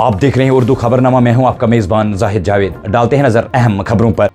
आप देख रहे हैं उर्दू खबरनामा। मैं हूं आपका मेजबान जाहिद जावेद। डालते हैं नजर अहम खबरों पर।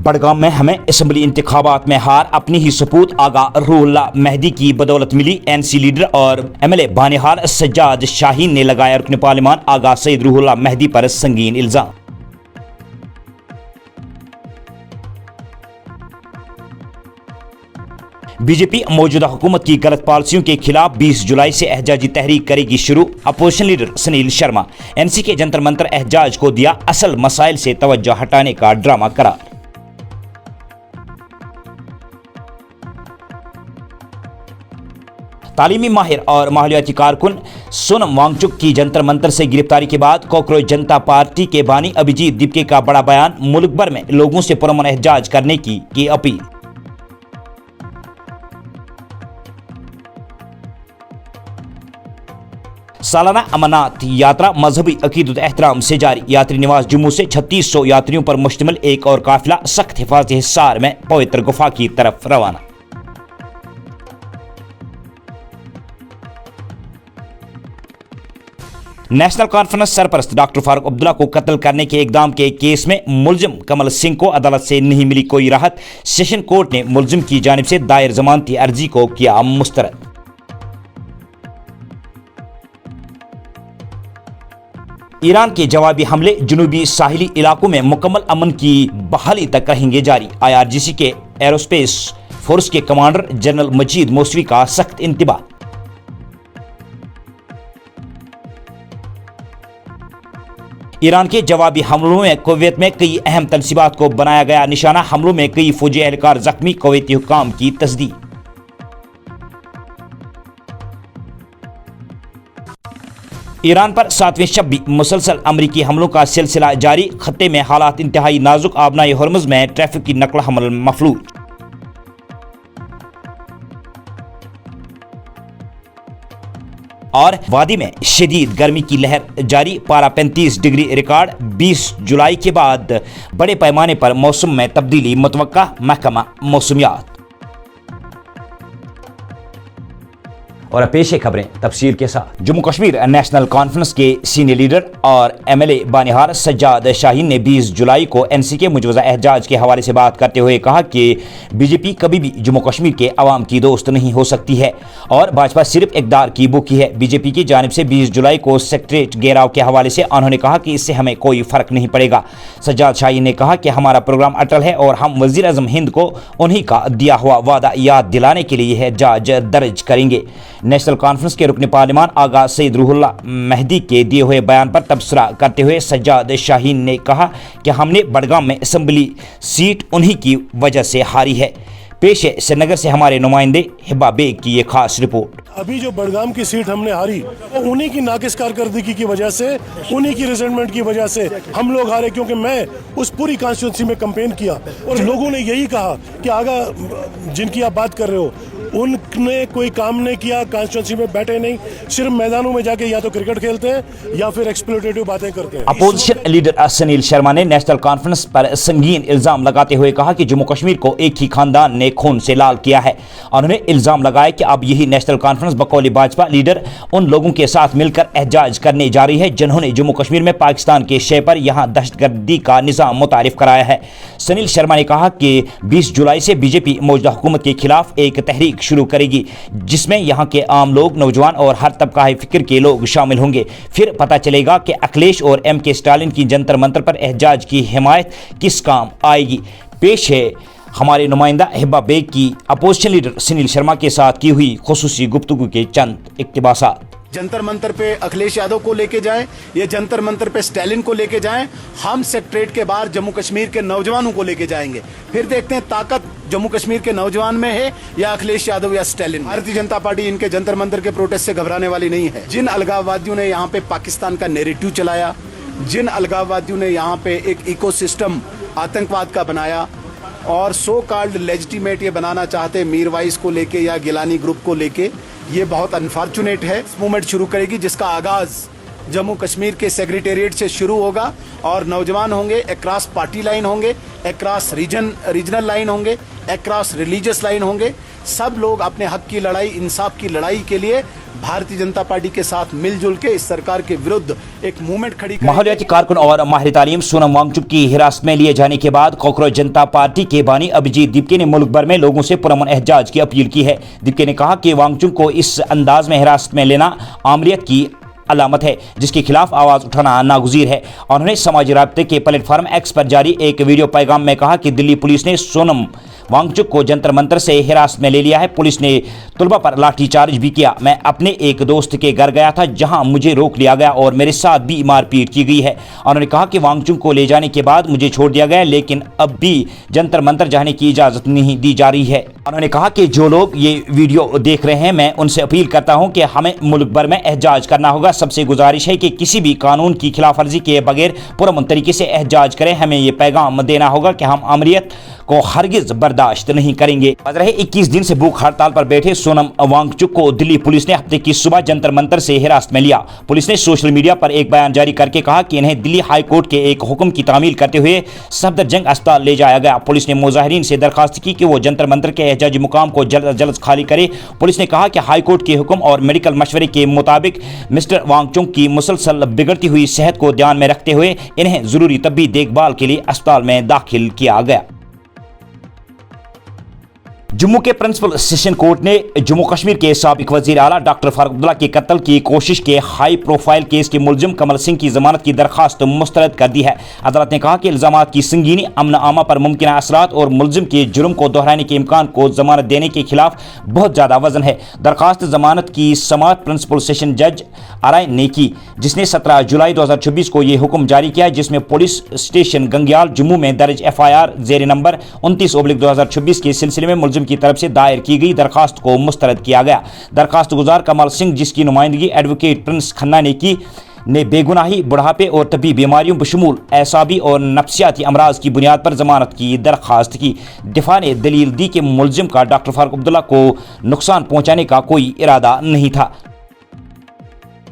बड़गाम में हमें असेंबली इंतखाबात में हार अपनी ही सपूत आगा रूहुल्लाह मेहदी की बदौलत मिली। एनसी लीडर और एमएलए बानिहाल सज्जाद शाहीन ने लगाया रुकन पार्लिमान आगा सईद रूहुल्लाह मेहदी पर संगीन इल्जाम। बीजेपी मौजूदा हुकूमत की गलत पॉलिसियों के खिलाफ 20 जुलाई से एहजाजी तहरीक करेगी शुरू। Opposition leader Sunil Sharma. NC के जंतर मंतर एहजाज को दिया असल मसाइल से तवज्जो हटाने का ड्रामा करार। तालीमी माहिर और माहौलियाती कारकुन सोनम वांगचुक की जंतर मंतर से गिरफ्तारी के बाद कॉकरोच जनता पार्टी के बानी अभिजीत दीपके का बड़ा बयान। मुल्क भर में लोगों से पुरअमन एहजाज करने की अपील। सालाना अमरनाथ यात्रा मजहबी अकीदत एहतराम से जारी। यात्री निवास जम्मू से 3600 यात्रियों पर मुश्तमिल एक और काफिला सख्त हिफाजती हिसार में पवित्र गुफा की तरफ रवाना। नेशनल कॉन्फ्रेंस सरपरस्त डॉक्टर फारूक अब्दुल्ला को कत्ल करने के इकदाम के केस में मुलजिम कमल सिंह को अदालत से नहीं मिली कोई राहत। सेशन कोर्ट ने मुलजिम की जानिब से दायर जमानती अर्जी को किया मुस्तरद। ईरान के जवाबी हमले जनूबी साहिली इलाकों में मुकम्मल अमन की बहाली तक रहेंगे जारी। IRGC के एरोस्पेस फोर्स के कमांडर जनरल मजीद मौसवी का सख्त इंतबाह। ईरान के जवाबी हमलों में कुवैत में कई अहम तनसीबात को बनाया गया निशाना। हमलों में कई फौजी एहलकार जख्मी, कुवैती हुक्काम की तस्दीक। ईरान पर 7वें शब भी मुसलसल अमरीकी हमलों का सिलसिला जारी। खत्ते में हालात इंतहाई नाजुक। आबनाई हॉर्मुज़ में ट्रैफिक की नकल हमल मफलूज। और वादी में शदीद गर्मी की लहर जारी। पारा 35 डिग्री रिकॉर्ड। 20 जुलाई के बाद बड़े पैमाने पर मौसम में तब्दीली मुतवक्का। महकमा मौसमियात। और पेश है खबरें तफसीर के साथ। जम्मू कश्मीर नेशनल कॉन्फ्रेंस के सीनियर लीडर और एमएलए बानिहाल सज्जाद शाहीन ने 20 जुलाई को एनसी के मुजवजा एहजाज के हवाले से बात करते हुए कहा कि बीजेपी कभी भी जम्मू कश्मीर के अवाम की दोस्त नहीं हो सकती है और भाजपा सिर्फ इक़्तिदार की भूखी है। बीजेपी की जानिब से 20 जुलाई को सेक्रेटरीट घेराव के हवाले से उन्होंने कहा कि इससे हमें कोई फर्क नहीं पड़ेगा। सज्जाद शाहीन ने कहा कि हमारा प्रोग्राम अटल है और हम वज़ीर आज़म हिंद को उन्हीं का दिया हुआ वादा याद दिलाने के लिए एहजाज दर्ज करेंगे। नेशनल कॉन्फ्रेंस के रुकन पार्लिमान आगा सईद रूहुल्लाह मेहदी के दिए हुए बयान पर तबसरा करते हुए सज्जाद शाहीन ने कहा कि हमने बड़गाम में असेंबली सीट उन्हीं की वजह से हारी है। पेश है श्रीनगर से हमारे नुमाइंदे हिबा बेग की ये खास रिपोर्ट। अभी जो बड़गाम की सीट हमने हारी वो उन्हीं की नाकिस कारकर्दगी की वजह से, उन्हीं की रिजल्टमेंट की वजह से हम लोग हारे, क्योंकि मैं उस पूरी कॉन्स्टिट्यूंसी में कैंपेन किया और लोगों ने यही कहा कि आगा जिनकी आप बात कर रहे हो उनने कोई काम नहीं किया, कॉन्स्टिट्यूंसी में बैठे नहीं, सिर्फ मैदानों में जाके या तो क्रिकेट खेलते हैं या फिर एक्सप्लोटेटिव बातें करते हैं। अपोजिशन लीडर सुनील शर्मा ने नेशनल कॉन्फ्रेंस पर संगीन इल्जाम लगाते हुए कहा कि जम्मू कश्मीर को एक ही खानदान ने खून से लाल किया है। उन्होंने इल्जाम लगाया कि अब यही नेशनल कॉन्फ्रेंस बकौल भाजपा लीडर उन लोगों के साथ मिलकर एहजाज करने जा रही है जिन्होंने जम्मू कश्मीर में पाकिस्तान के शे पर यहां दहशतगर्दी का निज़ाम मुतारिफ कराया है। सुनील शर्मा ने कहा कि 20 जुलाई से बीजेपी मौजूदा हुकूमत के खिलाफ एक तहरीक शुरू करेगी जिसमें यहां के आम लोग, नौजवान और हर तबका फिक्र के लोग शामिल होंगे। फिर पता चलेगा कि अखिलेश और MK स्टालिन की जंतर मंतर पर एहजाज की हिमायत किस काम आएगी। पेश है हमारे नुमाइंदा हिबा बेग की अपोजिशन लीडर सुनील शर्मा के साथ की हुई खुसूसी गुफ्तगू के चंद इक्तिबासात। जंतर मंतर पे अखिलेश यादव को लेके जाएं, ये जंतर मंतर पे स्टालिन को लेके जाएं, हम सेक्रेटरीट के बाहर जम्मू कश्मीर के नौजवानों को लेके जाएंगे। फिर देखते हैं ताकत जम्मू कश्मीर के नौजवान में है या अखिलेश यादव या स्टालिन। भारतीय जनता पार्टी इनके जंतर मंतर के प्रोटेस्ट से घबराने वाली नहीं है। जिन अलगाववादियों ने यहाँ पे पाकिस्तान का नैरेटिव चलाया, जिन अलगाववादियों ने यहाँ पे एक इकोसिस्टम आतंकवाद का बनाया और सो कॉल्ड लेजिटिमेट ये बनाना चाहते मीरवाइज को लेके या गिलानी ग्रुप को लेके, ये बहुत अनफॉर्चुनेट है। मूवमेंट शुरू करेगी जिसका आगाज जम्मू कश्मीर के सेक्रेटेरिएट से शुरू होगा और नौजवान होंगे, अक्रॉस पार्टी लाइन होंगे, अक्रॉस रीजनल लाइन होंगे, अक्रॉस रिलीजियस लाइन होंगे। सब लोग अपने हक की लड़ाई, इंसाफ की लड़ाई के लिए भारतीय जनता पार्टी के साथ मिलजुल के इस सरकार के विरुद्ध एक मूवमेंट खड़ी करेंगे। माहौलियाती कारकुन और माहिर तालीम सोनम वांगचुक की हिरासत में लिए जाने के बाद कॉकरोच जनता पार्टी के बानी अभिजीत दीपके ने मुल्क भर में लोगों से पुरअमन एहतजाज की अपील की है। दीपके ने कहा कि वांगचुक को इस अंदाज में हिरासत में लेना आमरीत की अलामत है जिसके खिलाफ आवाज उठाना नागुज़ीर है। उन्होंने समाजी राब्ते के प्लेटफॉर्म एक्स पर जारी एक वीडियो पैगाम में कहा कि दिल्ली पुलिस ने सोनम वांगचुक को जंतर मंतर से हिरासत में ले लिया है। पुलिस ने तलबा पर लाठीचार्ज भी किया। मैं अपने एक दोस्त के घर गया था जहां मुझे रोक लिया गया और मेरे साथ भी मारपीट की गई है। उन्होंने कहा कि वांगचुक को ले जाने के बाद मुझे छोड़ दिया गया लेकिन अब भी जंतर मंतर जाने की इजाज़त नहीं दी जा रही है। उन्होंने कहा कि जो लोग ये वीडियो देख रहे हैं मैं उनसे अपील करता हूं कि हमें मुल्क भर में एहतजाज करना होगा। सबसे गुजारिश है कि किसी भी कानून की खिलाफ वर्जी के बगैर पुरअमन तरीके से एहतजाज करें। हमें ये पैगाम देना होगा कि हम अमरीत को हरगिज बर्दाश्त नहीं करेंगे। रहे 21 दिन से भूख हड़ताल पर बैठे सोनम वांगचुक को दिल्ली पुलिस ने हफ्ते की सुबह जंतर मंतर से हिरासत में लिया। पुलिस ने सोशल मीडिया पर एक बयान जारी करके कहा कि इन्हें दिल्ली हाई कोर्ट के एक हुक्म की तामील करते हुए सफदरजंग अस्पताल ले जाया गया। पुलिस ने मुजाहिरीन से दरखास्त की कि वो जंतर मंतर के एहतजाजी मुकाम को जल्द अज जल्द खाली करे। पुलिस ने कहा कि हाई कोर्ट के हुक्म और मेडिकल मशवरे के मुताबिक मिस्टर वांगचुक की मुसलसल बिगड़ती हुई सेहत को ध्यान में रखते हुए इन्हें जरूरी तबी देखभाल के लिए अस्पताल में दाखिल किया गया। जम्मू के प्रिंसिपल सेशन कोर्ट ने जम्मू कश्मीर के साबिक वजीर आला डॉक्टर फारूक अब्दुल्ला के कत्ल की कोशिश के हाई प्रोफाइल केस के मुलजिम कमल सिंह की जमानत की दरखास्त मुस्तरद कर दी है। अदालत ने कहा कि इल्जामात की संगीनी, अमन आमा पर मुमकिन असरात और मुलजिम के जुर्म को दोहराने के इम्कान को जमानत देने के खिलाफ बहुत ज़्यादा वजन है। दरखास्त जमानत की समाअत प्रिंसिपल सेशन जज आरआई ने की जिसने 17 जुलाई 2026 को ये हुक्म जारी किया जिसमें पुलिस स्टेशन गंगयाल जम्मू में दर्ज FIR जेर नंबर 29/2026 के सिलसिले में मुलजिम की तरफ से दायर की गई दरखास्त को मुस्तरद किया गया। दरखास्त गुजार कमल सिंह जिसकी नुमाइंदगी एडवोकेट प्रिंस खन्ना ने की ने बेगुनाही, बुढ़ापे और तबी बीमारियों बशमूल एसाबी और नफ्सियाती अमराज की बुनियाद पर जमानत की दरखास्त की। दिफा ने दलील दी कि मुलजिम का डॉक्टर फारूक अब्दुल्ला को नुकसान पहुंचाने का कोई इरादा नहीं था।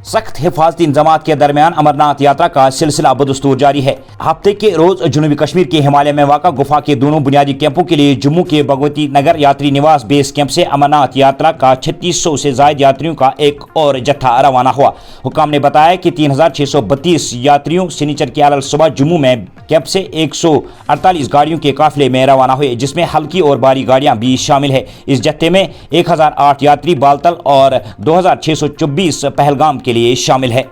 सख्त हिफाजती इंतजामात के दरमियान अमरनाथ यात्रा का सिलसिला बदस्तूर जारी है। हफ्ते के रोज जनूबी कश्मीर के हिमालय में वाक़ा गुफा के दोनों बुनियादी कैंपों के लिए जम्मू के भगवती नगर यात्री निवास बेस कैंप से अमरनाथ यात्रा का 3600 से ज्यादा यात्रियों का एक और जत्था रवाना हुआ। हुकाम ने बताया कि 3632 यात्रियों शनिचर की अलग सुबह जम्मू में कैंप से 148 गाड़ियों के काफिले में रवाना हुए जिसमें हल्की और भारी गाड़ियां भी शामिल है। इस जत्थे में 1008 यात्री बालतल और 2624 पहलगाम के लिए शामिल है।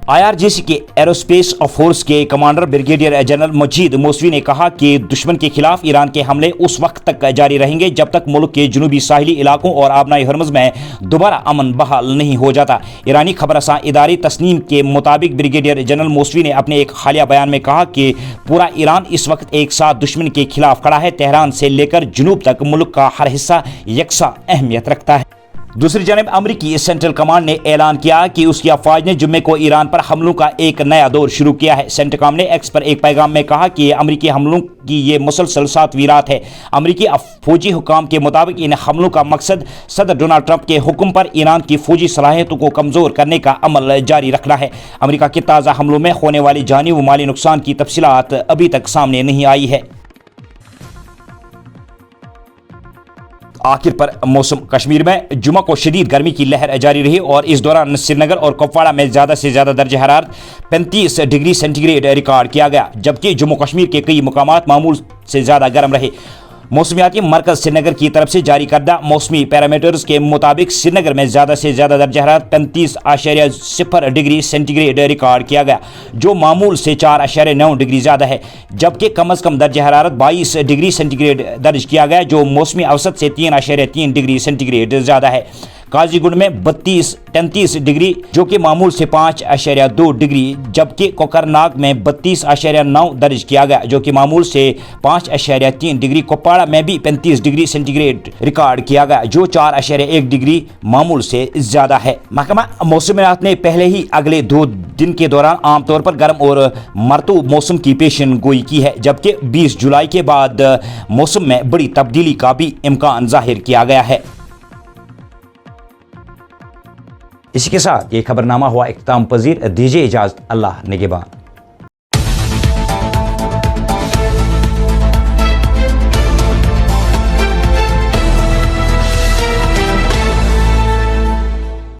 IRGC के एरोस्पेस फोर्स के कमांडर ब्रिगेडियर जनरल मजीद मौसवी ने कहा कि दुश्मन के खिलाफ ईरान के हमले उस वक्त तक जारी रहेंगे जब तक मुल्क के जुनूबी साहिली इलाकों और आबनाई हरमज में दोबारा अमन बहाल नहीं हो जाता। ईरानी खबरसां इदारे तस्नीम के मुताबिक ब्रिगेडियर जनरल मौसवी ने अपने एक हालिया बयान में कहा कि पूरा ईरान इस वक्त एक साथ दुश्मन के खिलाफ खड़ा है। तेहरान से लेकर जुनूब तक मुल्क का हर हिस्सा यकसा अहमियत रखता है। दूसरी जानब अमरीकी सेंट्रल कमांड ने ऐलान किया कि उसकी अफवाज ने जुम्मे को ईरान पर हमलों का एक नया दौर शुरू किया है। सेंट्रकॉम ने एक्स पर एक पैगाम में कहा कि अमरीकी हमलों की ये मुसलसल 7वीं रात है। अमरीकी फौजी हुकाम के मुताबिक इन हमलों का मकसद सदर डोनाल्ड ट्रंप के हुक्म पर ईरान की फौजी सलाहियतों को कमज़ोर करने का अमल जारी रखना है। अमरीका के ताज़ा हमलों में होने वाली जानी व माली नुकसान की तफसीलात अभी तक सामने नहीं आई है। आखिर पर मौसम कश्मीर में जुमा को शदीद गर्मी की लहर जारी रही और इस दौरान श्रीनगर और कुपवाड़ा में ज़्यादा से ज़्यादा दर्जा हरारत 35 डिग्री सेंटीग्रेड रिकॉर्ड किया गया जबकि जम्मू कश्मीर के कई मुकामात मामूल से ज़्यादा गर्म रहे। मौसमियाती मरकज़ श्रीनगर की तरफ से जारी करदा मौसमी पैरामीटर्स के मुताबिक श्रीनगर में ज़्यादा से ज़्यादा दर्जा हरारत 35.0 डिग्री सेंटीग्रेड रिकॉर्ड किया गया जो मामूल से 4.9 डिग्री ज़्यादा है जबकि कम अज़ कम दर्जा हरारत 22 डिग्री सेंटीग्रेड दर्ज किया गया जो मौसमी औसत से 3.3 डिग्री सेंटीग्रेड ज़्यादा है। काजीगुंड में 33 डिग्री जो कि मामूल से 5.2 डिग्री जबकि कोकरनाग में 32.9 दर्ज किया गया जो कि मामूल से 5.3 डिग्री। कुपवाड़ा में भी 35 डिग्री सेंटीग्रेड रिकॉर्ड किया गया जो 4.1 डिग्री मामूल से ज़्यादा है। महकमा मौसमियात ने पहले ही अगले 2 दिन के दौरान आमतौर पर गर्म और मरतूब मौसम की पेशन गोई की है जबकि 20 जुलाई के बाद मौसम में बड़ी तब्दीली का भी इम्कान जाहिर किया गया है। इसी के साथ ये खबरनामा हुआ इख्तिताम पजीर। दीजिए इजाज़त। अल्लाह निगहबान।